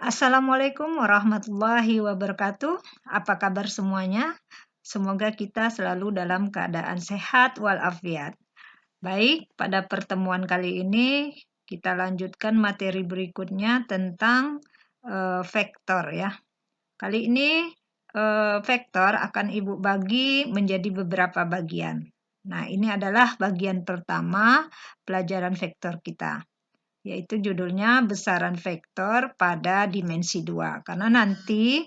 Assalamualaikum warahmatullahi wabarakatuh. Apa kabar semuanya? Semoga kita selalu dalam keadaan sehat walafiat. Baik, pada pertemuan kali ini kita lanjutkan materi berikutnya tentang vektor ya. Kali ini vektor akan Ibu bagi menjadi beberapa bagian. Nah, ini adalah bagian pertama pelajaran vektor kita, yaitu judulnya besaran vektor pada dimensi 2. Karena nanti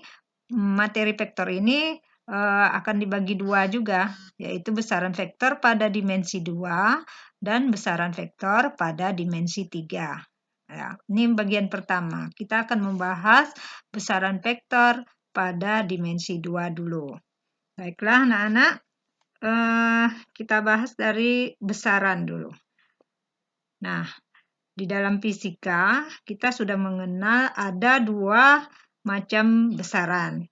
materi vektor ini akan dibagi dua juga, yaitu besaran vektor pada dimensi 2 dan besaran vektor pada dimensi 3. Ya, ini bagian pertama. Kita akan membahas besaran vektor pada dimensi 2 dulu. Baiklah anak-anak, kita bahas dari besaran dulu. Nah, di dalam fisika, kita sudah mengenal ada dua macam besaran.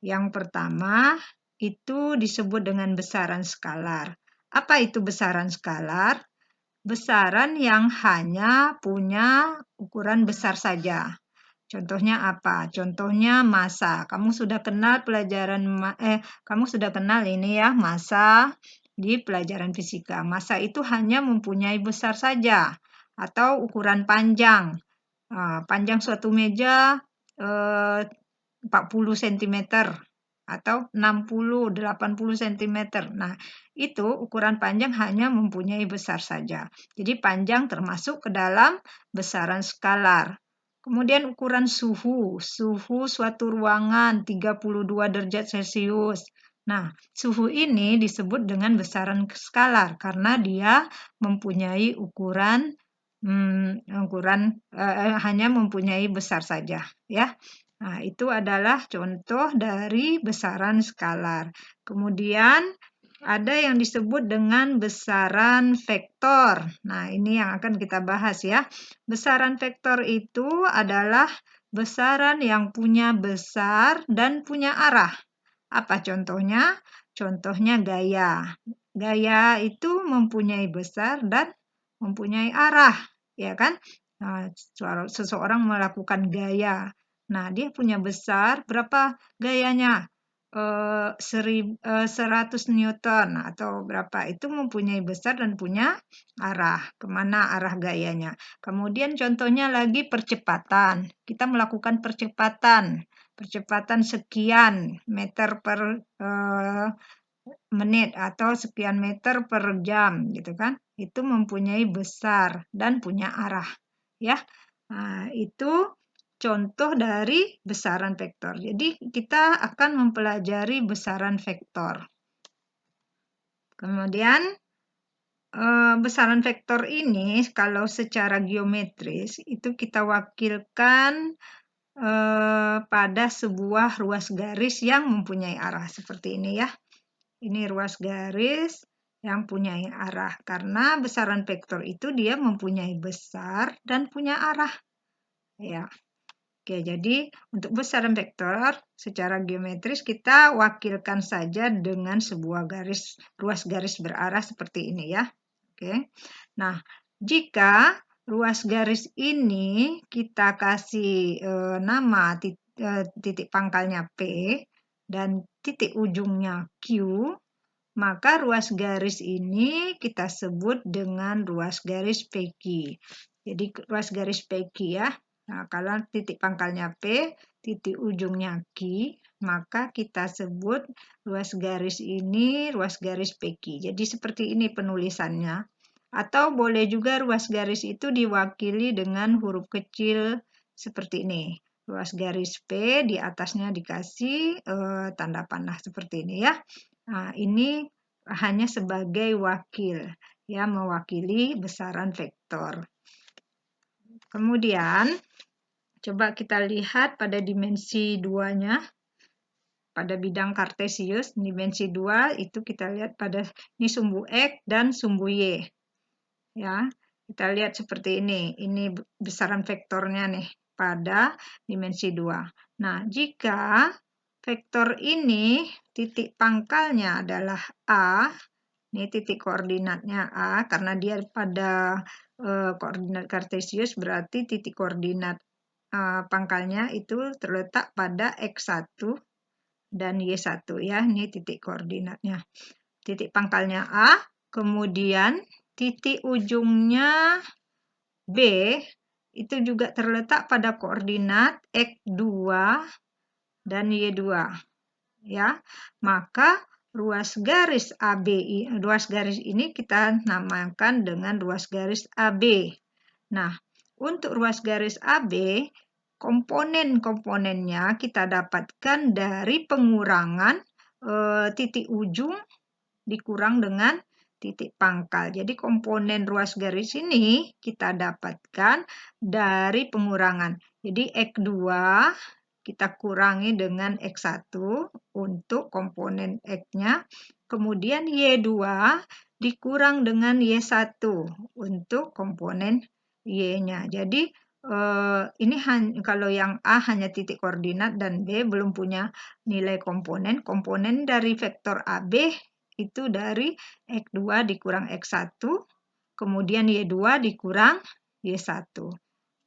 Yang pertama, itu disebut dengan besaran skalar. Apa itu besaran skalar? Besaran yang hanya punya ukuran besar saja. Contohnya apa? Contohnya massa. Kamu sudah kenal kamu sudah kenal ini ya, massa di pelajaran fisika. Massa itu hanya mempunyai besar saja atau ukuran panjang. Panjang suatu meja 40 cm atau 60-80 cm. Nah, itu ukuran panjang hanya mempunyai besar saja. Jadi panjang termasuk ke dalam besaran skalar. Kemudian ukuran suhu suatu ruangan 32 derajat Celcius. Nah, suhu ini disebut dengan besaran skalar karena dia mempunyai ukuran hanya mempunyai besar saja ya. Nah, itu adalah contoh dari besaran skalar. Kemudian ada yang disebut dengan besaran vektor. Nah, ini yang akan kita bahas ya. Besaran vektor itu adalah besaran yang punya besar dan punya arah. Apa contohnya? Contohnya gaya. Gaya itu mempunyai besar dan mempunyai arah, ya kan? Nah, seseorang melakukan gaya. Nah, dia punya besar, berapa gayanya? 100 Newton atau berapa, itu mempunyai besar dan punya arah, kemana arah gayanya. Kemudian contohnya lagi percepatan, kita melakukan percepatan sekian meter per menit atau sekian meter per jam gitu kan, itu mempunyai besar dan punya arah ya. Nah, itu contoh dari besaran vektor. Jadi kita akan mempelajari besaran vektor. Kemudian besaran vektor ini kalau secara geometris itu kita wakilkan pada sebuah ruas garis yang mempunyai arah seperti ini ya. Ini ruas garis yang punya arah karena besaran vektor itu dia mempunyai besar dan punya arah ya. Oke, jadi untuk besaran vektor secara geometris kita wakilkan saja dengan sebuah ruas garis berarah seperti ini ya. Oke. Nah, jika ruas garis ini kita kasih nama titik pangkalnya P dan titik ujungnya Q, maka ruas garis ini kita sebut dengan ruas garis PQ. Jadi ruas garis PQ ya. Nah, kalau titik pangkalnya P, titik ujungnya Q, maka kita sebut ruas garis ini ruas garis PQ. Jadi seperti ini penulisannya. Atau boleh juga ruas garis itu diwakili dengan huruf kecil seperti ini. Ruas garis P, di atasnya dikasih tanda panah seperti ini ya. Nah, ini hanya sebagai wakil, ya, mewakili besaran vektor. Kemudian, coba kita lihat pada dimensi 2-nya. Pada bidang kartesius, dimensi 2 itu kita lihat pada ini sumbu X dan sumbu Y. Ya, kita lihat seperti ini. Ini besaran vektornya nih pada dimensi 2. Nah, jika vektor ini titik pangkalnya adalah A, ini titik koordinatnya A, karena dia pada koordinat kartesius berarti titik koordinat pangkalnya itu terletak pada X1 dan Y1 ya. Ini titik koordinatnya. Titik pangkalnya A, kemudian titik ujungnya B itu juga terletak pada koordinat X2 dan Y2 ya. Maka ruas garis ini kita namakan dengan ruas garis AB. Nah, untuk ruas garis AB, komponen-komponennya kita dapatkan dari pengurangan titik ujung dikurang dengan titik pangkal. Jadi komponen ruas garis ini kita dapatkan dari pengurangan. Jadi X2 kita kurangi dengan X1 untuk komponen X-nya. Kemudian Y2 dikurang dengan Y1 untuk komponen Y-nya. Jadi ini kalau yang A hanya titik koordinat dan B belum punya nilai komponen. Komponen dari vektor AB itu dari X2 dikurang X1, kemudian Y2 dikurang Y1.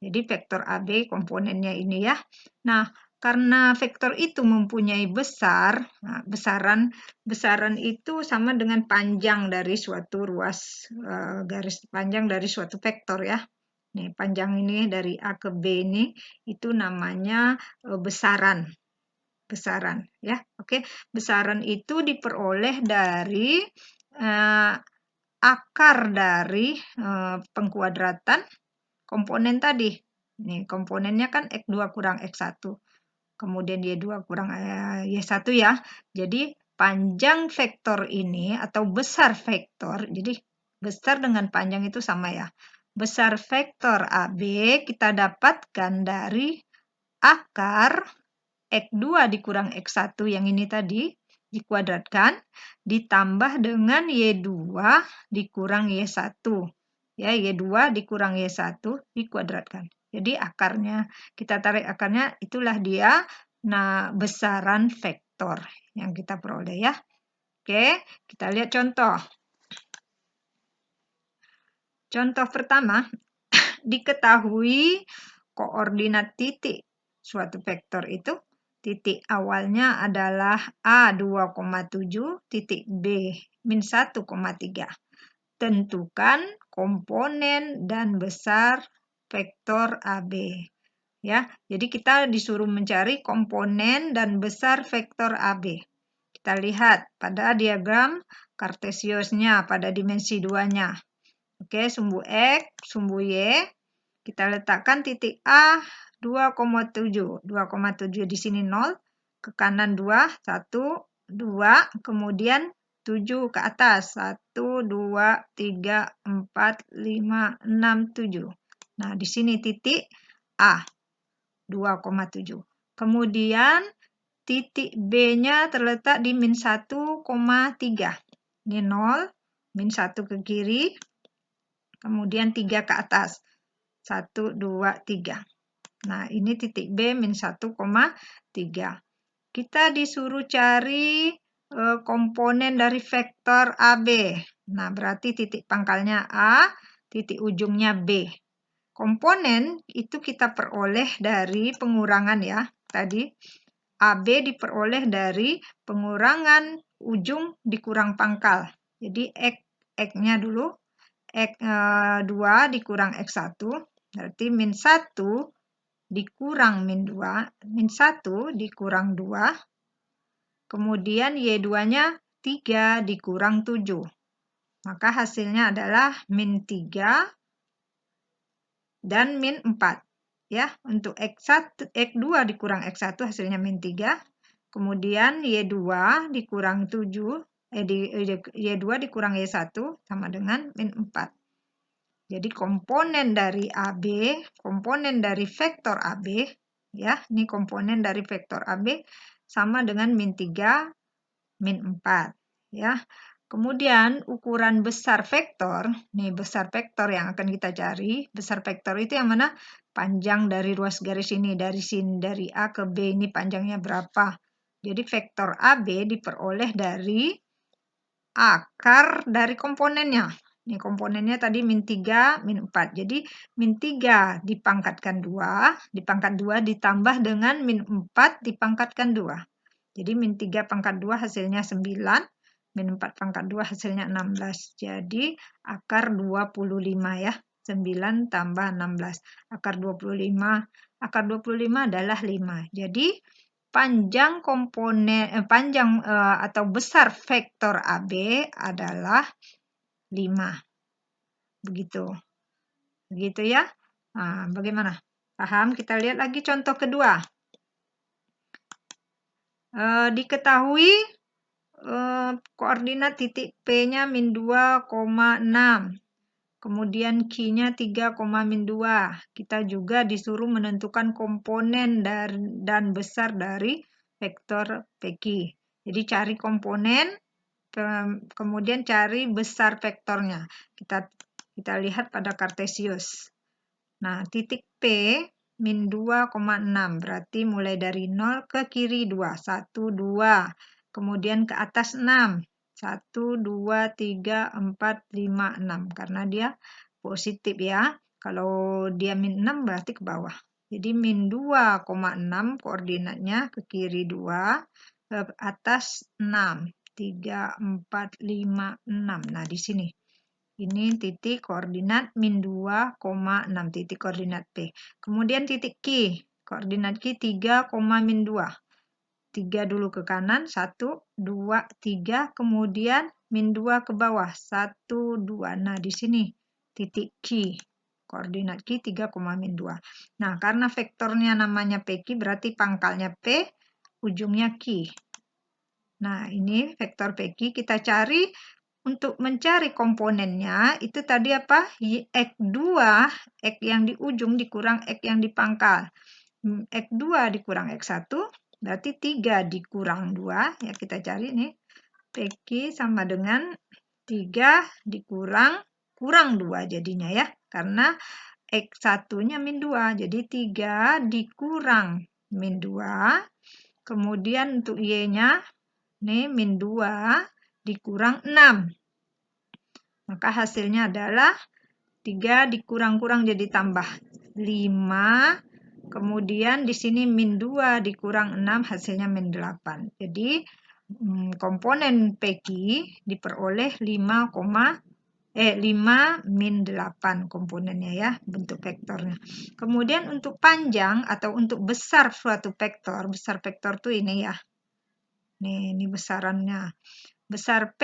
Jadi vektor AB komponennya ini ya. Nah, karena vektor itu mempunyai besaran itu sama dengan panjang dari suatu ruas garis panjang dari suatu vektor ya. Nih, panjang ini dari A ke B ini itu namanya besaran ya. Oke, besaran itu diperoleh dari akar dari pengkuadratan komponen tadi. Nih, komponennya kan X2 kurang X1. Kemudian Y2 kurang Y1 ya. Jadi panjang vektor ini atau besar vektor, jadi besar dengan panjang itu sama ya. Besar vektor AB kita dapatkan dari akar X2 dikurang X1 yang ini tadi dikuadratkan ditambah dengan Y2 dikurang Y1. Ya, Y2 dikurang Y1 dikuadratkan. Jadi akarnya, kita tarik akarnya, itulah dia besaran vektor yang kita peroleh ya. Oke, kita lihat contoh. Contoh pertama, diketahui koordinat titik suatu vektor itu. Titik awalnya adalah A 2,7, titik B min 1,3. Tentukan komponen dan besar vektor AB. Ya, jadi kita disuruh mencari komponen dan besar vektor AB. Kita lihat pada diagram Kartesiusnya pada dimensi 2-nya. Oke, sumbu X, sumbu Y. Kita letakkan titik A 2,7. 2,7 di sini 0, ke kanan 2, 1, 2, kemudian 7 ke atas. 1, 2, 3, 4, 5, 6, 7. Nah, di sini titik A 2,7. Kemudian titik B-nya terletak di min 1,3. Ini 0, min 1 ke kiri, kemudian 3 ke atas. 1, 2, 3. Nah, ini titik B min 1,3. Kita disuruh cari komponen dari vektor AB. Nah, berarti titik pangkalnya A, titik ujungnya B. Komponen itu kita peroleh dari pengurangan ya. Tadi AB diperoleh dari pengurangan ujung dikurang pangkal. Jadi X-nya dulu. X2 dikurang X1. Berarti min 1 dikurang min 2. Min 1 dikurang 2. Kemudian Y2-nya 3 dikurang 7. Maka hasilnya adalah min 3 dan min 4. Ya, untuk X2 dikurang X1 hasilnya min 3. Kemudian Y2 dikurang 7. Y2 dikurang Y1 sama dengan min 4. Jadi komponen dari AB, komponen dari vektor AB, ya, ini komponen dari vektor AB sama dengan min 3, min 4. Ya. Kemudian ukuran besar vektor, nih besar vektor yang akan kita cari. Besar vektor itu yang mana? Panjang dari ruas garis ini, dari A ke B ini panjangnya berapa. Jadi vektor AB diperoleh dari akar dari komponennya. Ini komponennya tadi min 3, min 4. Jadi min 3 dipangkatkan 2, dipangkat 2 ditambah dengan min 4 dipangkatkan 2. Jadi min 3 pangkat 2 hasilnya 9, min 4 pangkat 2 hasilnya 16. Jadi akar 25 ya. 9 tambah 16. Akar 25 adalah 5. Jadi panjang atau besar vektor AB adalah 5. Begitu. Begitu ya. Nah, bagaimana? Paham? Kita lihat lagi contoh kedua. Diketahui koordinat titik P-nya min 2,6. Kemudian Q-nya 3,-2. Kita juga disuruh menentukan komponen dan besar dari vektor PQ. Jadi cari komponen, kemudian cari besar vektornya. Kita lihat pada Kartesius. Nah, titik P min 2,6 berarti mulai dari 0 ke kiri 2. 1, 2. Kemudian ke atas 6. 1, 2, 3, 4, 5, 6. Karena dia positif ya. Kalau dia min 6 berarti ke bawah. Jadi min 2,6 koordinatnya ke kiri 2, ke atas 6. 3, 4, 5, 6. Nah, di sini. Ini titik koordinat min 2,6, titik koordinat P. Kemudian titik Q, koordinat Q 3, min 2. 3 dulu ke kanan, 1, 2, 3, kemudian min 2 ke bawah, 1, 2. Nah, di sini titik Q, koordinat Q 3, min 2. Nah, karena vektornya namanya PQ, berarti pangkalnya P, ujungnya Q. Nah, ini vektor PQ kita cari. Untuk mencari komponennya, itu tadi apa? X2, X yang di ujung dikurang X yang di pangkal. X2 dikurang X1, berarti 3 dikurang 2. Ya, kita cari nih. PQ sama dengan 3 dikurang 2 jadinya ya. Karena X1-nya min 2. Jadi 3 dikurang min 2. Kemudian untuk Y-nya, nih min 2 dikurang 6. Maka hasilnya adalah 3 dikurang-kurang jadi tambah 5. Kemudian di sini min 2 dikurang 6 hasilnya min 8. Jadi komponen PQ diperoleh 5 min 8 komponennya ya, bentuk vektornya. Kemudian untuk panjang atau untuk besar suatu vektor, besar vektor tuh ini ya. Nih, ini besarannya. Besar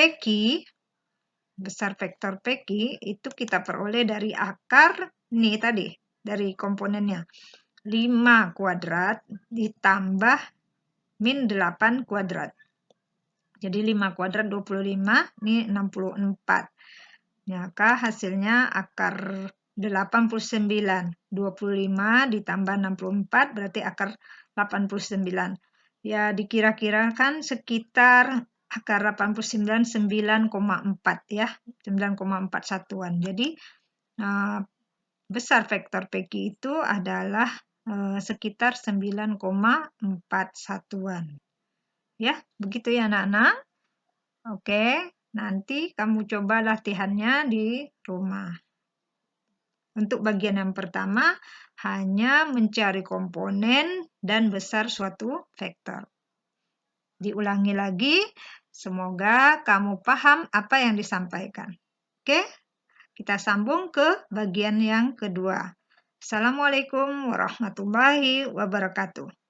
vektor PQ itu kita peroleh dari akar nih tadi, dari komponennya. 5 kuadrat ditambah min 8 kuadrat. Jadi 5 kuadrat 25, ini 64. Maka hasilnya akar 89. 25 ditambah 64 berarti akar 89. Ya, dikira-kirakan sekitar akar 89 9,4 ya, 9,4 satuan. Jadi besar vektor PQ itu adalah sekitar 9,4 satuan. Ya, begitu ya anak-anak. Oke, nanti kamu coba latihannya di rumah. Untuk bagian yang pertama, hanya mencari komponen dan besar suatu vektor. Diulangi lagi, semoga kamu paham apa yang disampaikan. Oke, kita sambung ke bagian yang kedua. Assalamualaikum warahmatullahi wabarakatuh.